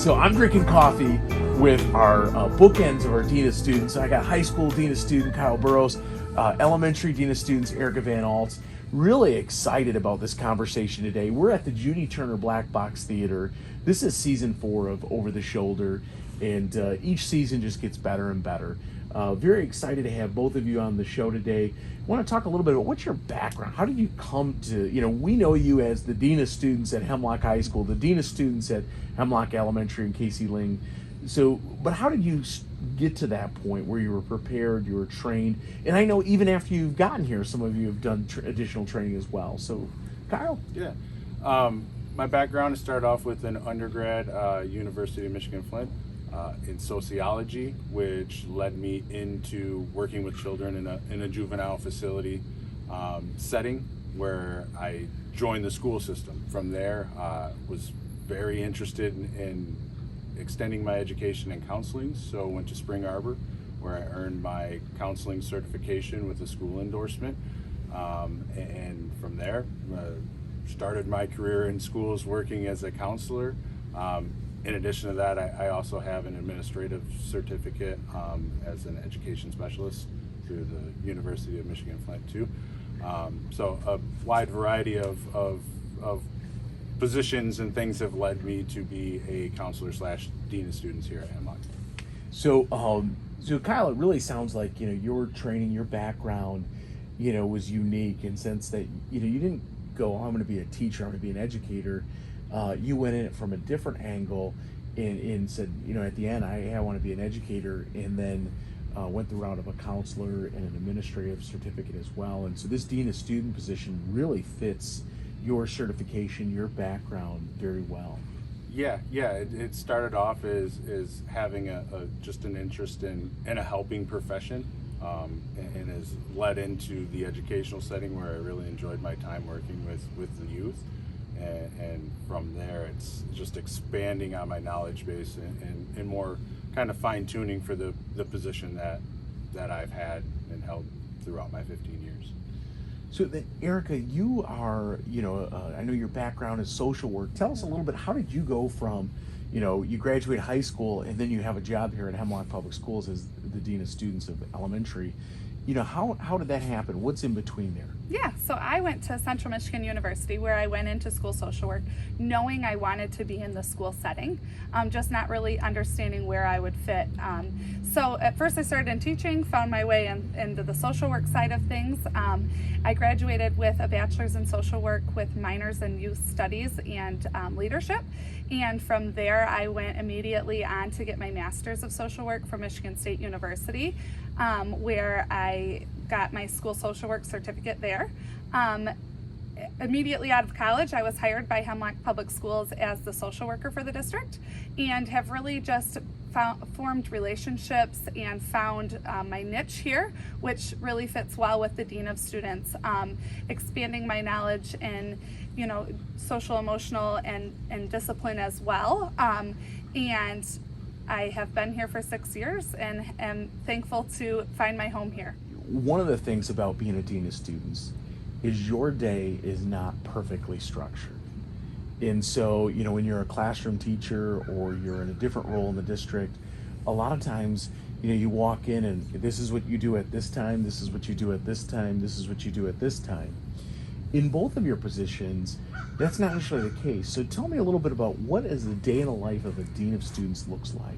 So I'm drinking coffee with our bookends of our Dean of Students. I got high school Dean of Student Kyle Boros, elementary Dean of Students Erica VanAlst. Really excited about this conversation today. We're at the Judy Turner Black Box Theater. This is season 4 of Over the Shoulder, and each season just gets better and better. Very excited to have both of you on the show today. I want to talk a little bit about what's your background. How did you come to, we know you as the Dean of Students at Hemlock High School, the Dean of Students at Hemlock Elementary and Casey Ling. So, but how did you get to that point where you were prepared, you were trained? And I know even after you've gotten here, some of you have done additional training as well. So, Kyle? Yeah. My background started off with an undergrad, University of Michigan Flint, in sociology, which led me into working with children in a juvenile facility setting where I joined the school system. From there, was very interested in extending my education in counseling, so went to Spring Arbor, where I earned my counseling certification with a school endorsement, and from there started my career in schools working as a counselor. In addition to that, I also have an administrative certificate as an education specialist through the University of Michigan Flint too. So a wide variety of positions and things have led me to be a counselor / Dean of Students here at Hemlock. So, so Kyle, it really sounds like, your training, your background, was unique in the sense that, you didn't go, I'm going to be a teacher, I'm going to be an educator. You went in it from a different angle and said, at the end, I want to be an educator, and then went the route of a counselor and an administrative certificate as well. And so this Dean of Student position really fits your certification, your background very well. Yeah. It started off as having just an interest in a helping profession, and has led into the educational setting where I really enjoyed my time working with the youth. And from there, it's just expanding on my knowledge base and more kind of fine tuning for the position that I've had and held throughout my 15 years. So then, Erica, you are, I know your background is social work. Tell us a little bit, how did you go from, you graduate high school and then you have a job here at Hemlock Public Schools as the Dean of Students of Elementary. How did that happen? What's in between there? Yeah, so I went to Central Michigan University, where I went into school social work knowing I wanted to be in the school setting, just not really understanding where I would fit. So at first I started in teaching, found my way into the social work side of things. I graduated with a bachelor's in social work with minors in youth studies and leadership. And from there, I went immediately on to get my master's of social work from Michigan State University, where I got my school social work certificate there. Immediately out of college, I was hired by Hemlock Public Schools as the social worker for the district, and have really just formed relationships and found my niche here, which really fits well with the Dean of Students, expanding my knowledge in social, emotional, and discipline as well. And I have been here for 6 years and am thankful to find my home here. One of the things about being a Dean of Students is your day is not perfectly structured. And so, when you're a classroom teacher or you're in a different role in the district, a lot of times, you walk in and this is what you do at this time, this is what you do at this time, this is what you do at this time. In both of your positions, that's not necessarily the case. So tell me a little bit about what is the day in the life of a Dean of Students looks like.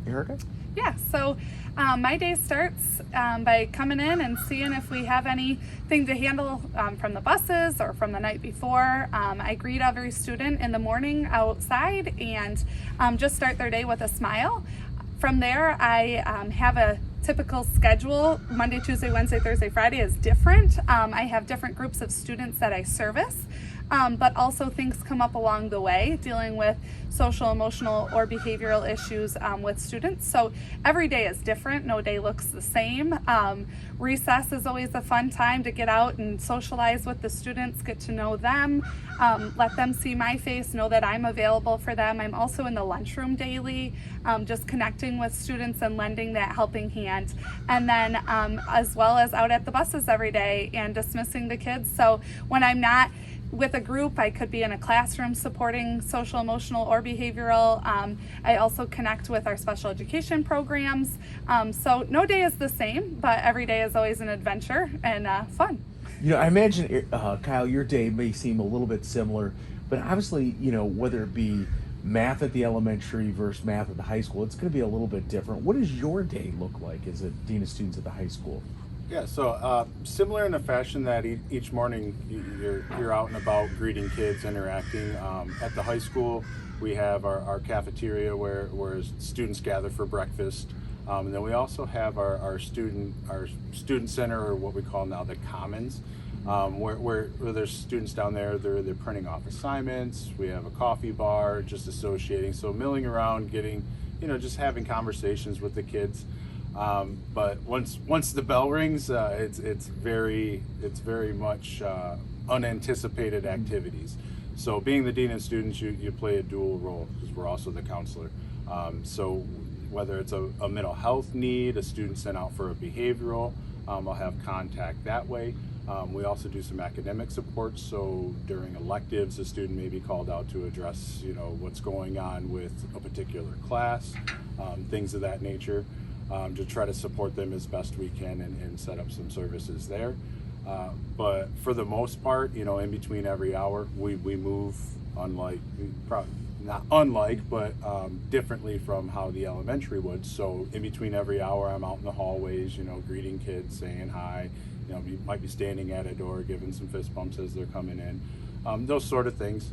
Erica? Yeah, so my day starts by coming in and seeing if we have anything to handle from the buses or from the night before. I greet every student in the morning outside and just start their day with a smile. From there, I have a typical schedule. Monday, Tuesday, Wednesday, Thursday, Friday is different. I have different groups of students that I service. But also things come up along the way dealing with social, emotional, or behavioral issues with students. So every day is different. No day looks the same. Recess is always a fun time to get out and socialize with the students, get to know them, let them see my face, know that I'm available for them. I'm also in the lunchroom daily, just connecting with students and lending that helping hand. And then as well as out at the buses every day and dismissing the kids. So when I'm not with a group. I could be in a classroom supporting social, emotional, or behavioral. I also connect with our special education programs. So no day is the same, but every day is always an adventure and fun. I imagine, Kyle, your day may seem a little bit similar, but obviously, whether it be math at the elementary versus math at the high school, it's going to be a little bit different. What does your day look like as a dean of students at the high school? Yeah, so similar in the fashion that each morning you're out and about greeting kids, interacting. At the high school, we have our cafeteria where students gather for breakfast. And then we also have our student center, or what we call now the Commons, where there's students down there. They're printing off assignments. We have a coffee bar, just associating, so milling around, getting, just having conversations with the kids. But once the bell rings, it's very much unanticipated activities. So being the dean of students, you play a dual role because we're also the counselor. So whether it's a mental health need, a student sent out for a behavioral, I'll have contact that way. We also do some academic support. So during electives, a student may be called out to address, what's going on with a particular class, things of that nature. To try to support them as best we can and set up some services there. But for the most part, in between every hour, we move differently from how the elementary would. So in between every hour, I'm out in the hallways, greeting kids, saying hi. You might be standing at a door, giving some fist bumps as they're coming in. Those sort of things.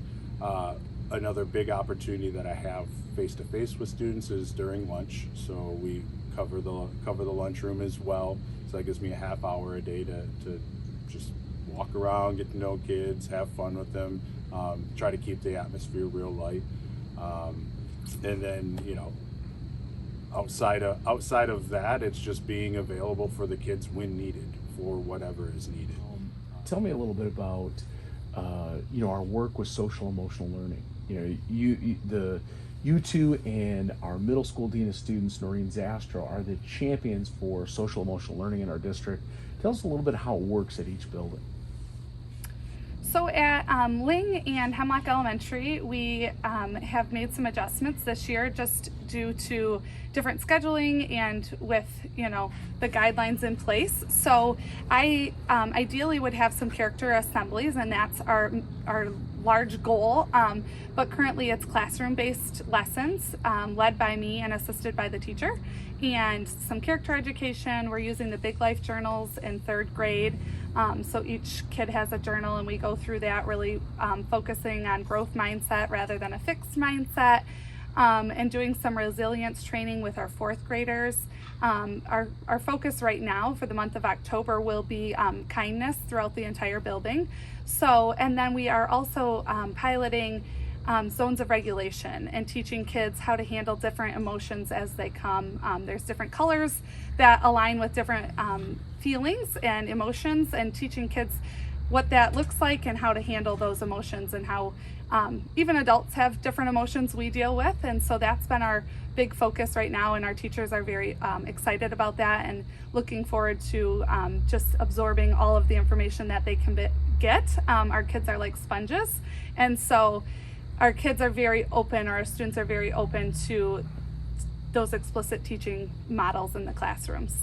Another big opportunity that I have face-to-face with students is during lunch. So we cover the lunchroom as well. So that gives me a half hour a day to just walk around, get to know kids, have fun with them, try to keep the atmosphere real light. And then, outside of that, it's just being available for the kids when needed, for whatever is needed. Tell me a little bit about our work with social emotional learning. You two and our middle school dean of students, Noreen Zastro, are the champions for social emotional learning in our district. Tell us a little bit how it works at each building. So at Ling and Hemlock Elementary, we have made some adjustments this year just due to different scheduling and with, the guidelines in place. So I ideally would have some character assemblies, and that's our large goal. But currently it's classroom-based lessons led by me and assisted by the teacher, and some character education. We're using the Big Life journals in 3rd grade. So each kid has a journal, and we go through that, really focusing on growth mindset rather than a fixed mindset, and doing some resilience training with our 4th graders. Our focus right now for the month of October will be kindness throughout the entire building. So, and then we are also piloting zones of regulation and teaching kids how to handle different emotions as they come. There's different colors that align with different feelings and emotions, and teaching kids what that looks like and how to handle those emotions, and how even adults have different emotions we deal with. And so that's been our big focus right now, and our teachers are very excited about that and looking forward to just absorbing all of the information that they can get. Our kids are like sponges, and so our kids are very open, or our students are very open to those explicit teaching models in the classrooms.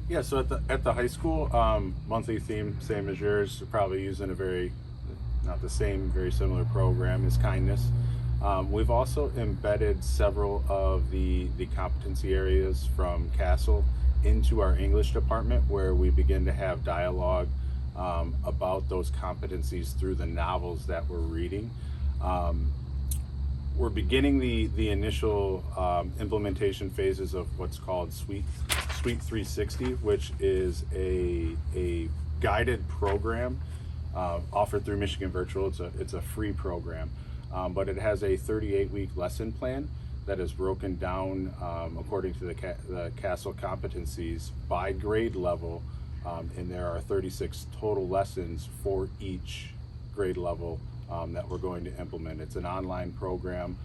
Yeah, so at the high school, monthly theme, same as yours, probably using a very similar program, is kindness. We've also embedded several of the competency areas from Castle into our English department, where we begin to have dialogue about those competencies through the novels that we're reading. We're beginning the initial implementation phases of what's called Suite 360, which is a guided program offered through Michigan Virtual. It's a free program, but it has a 38-week lesson plan that is broken down according to the Castle competencies by grade level, and there are 36 total lessons for each grade level that we're going to implement. It's an online program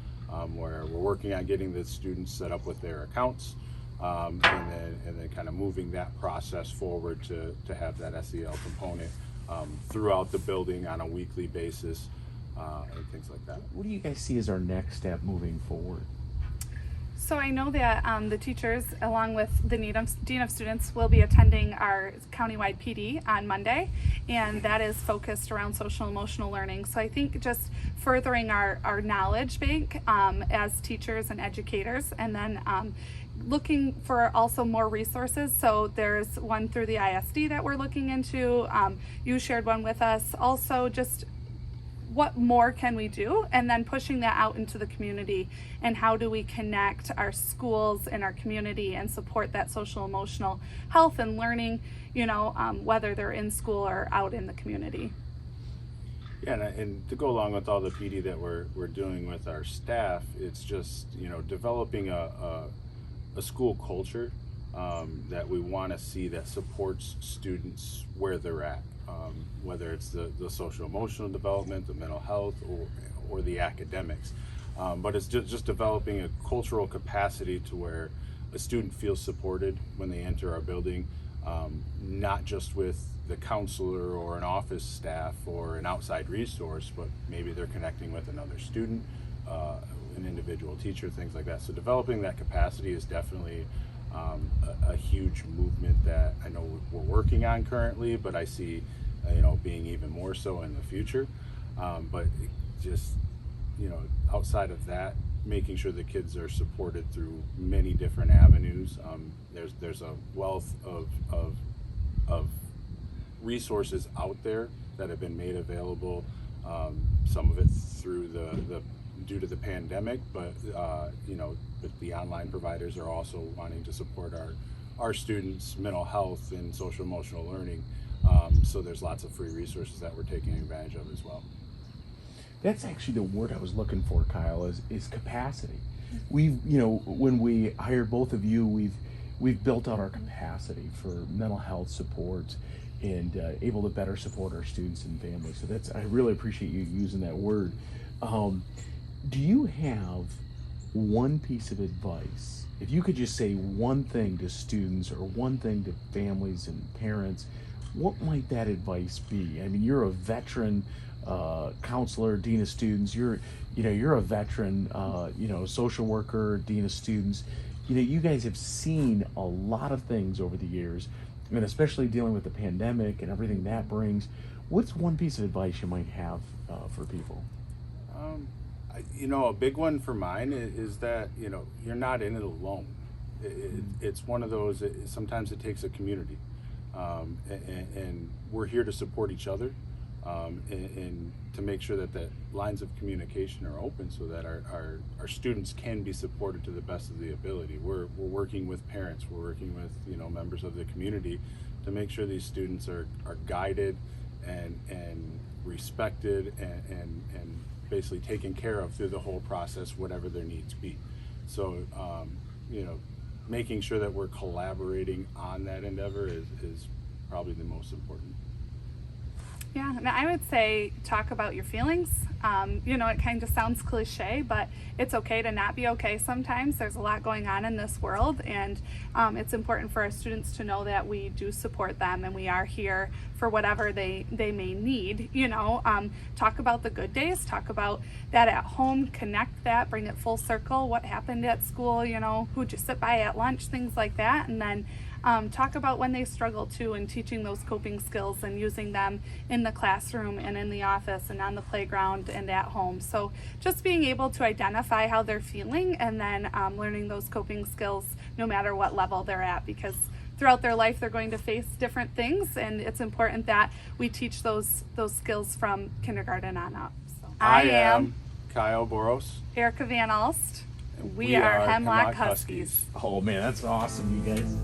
where we're working on getting the students set up with their accounts, and then kind of moving that process forward to have that SEL component. throughout the building on a weekly basis, and things like that. What do you guys see as our next step moving forward? So I know that the teachers, along with the Dean of Students, will be attending our countywide PD on Monday, and that is focused around social emotional learning. So I think just furthering our knowledge bank as teachers and educators, and then looking for also more resources. So there's one through the ISD that we're looking into. You shared one with us. Also just what more can we do, and then pushing that out into the community, and how do we connect our schools and our community and support that social emotional health and learning, whether they're in school or out in the community. Yeah, and to go along with all the PD that we're doing with our staff, it's just developing a school culture that we want to see that supports students where they're at. Whether it's the social emotional development, the mental health, or the academics. But it's just developing a cultural capacity to where a student feels supported when they enter our building, not just with the counselor or an office staff or an outside resource, but maybe they're connecting with another student, an individual teacher, things like that. So developing that capacity is definitely a huge movement that I know we're working on currently, but I see being even more so in the future. But just outside of that, making sure the kids are supported through many different avenues. There's a wealth of resources out there that have been made available. Some of it through due to the pandemic, but the online providers are also wanting to support our students' mental health and social emotional learning. So there's lots of free resources that we're taking advantage of as well. That's actually the word I was looking for, Kyle, is capacity. We've, when we hired both of you, we've built out our capacity for mental health support and able to better support our students and families. So I really appreciate you using that word. Do you have one piece of advice? If you could just say one thing to students or one thing to families and parents, what might that advice be? I mean, you're a veteran counselor, dean of students. You're a veteran, social worker, dean of students. You guys have seen a lot of things over the years, and especially dealing with the pandemic and everything that brings. What's one piece of advice you might have for people? A big one for mine is that you're not in it alone. It's one of those. Sometimes it takes a community, and we're here to support each other, and to make sure that lines of communication are open so that our students can be supported to the best of the ability. We're working with parents. We're working with members of the community to make sure these students are guided and respected and basically taken care of through the whole process, whatever their needs be. So, making sure that we're collaborating on that endeavor is probably the most important. Yeah, and I would say talk about your feelings. It kind of sounds cliche, but it's okay to not be okay sometimes. There's a lot going on in this world, and it's important for our students to know that we do support them and we are here for whatever they may need. Talk about the good days, talk about that at home, connect that, bring it full circle, what happened at school, who'd you sit by at lunch, things like that, and then talk about when they struggle too, and teaching those coping skills and using them in the classroom and in the office and on the playground and at home. So just being able to identify how they're feeling, and then learning those coping skills no matter what level they're at, because throughout their life they're going to face different things, and it's important that we teach those skills from kindergarten on up. So, I am Kyle Boros. Erica VanAlst. We are Hemlock Huskies. Oh man, that's awesome, you guys.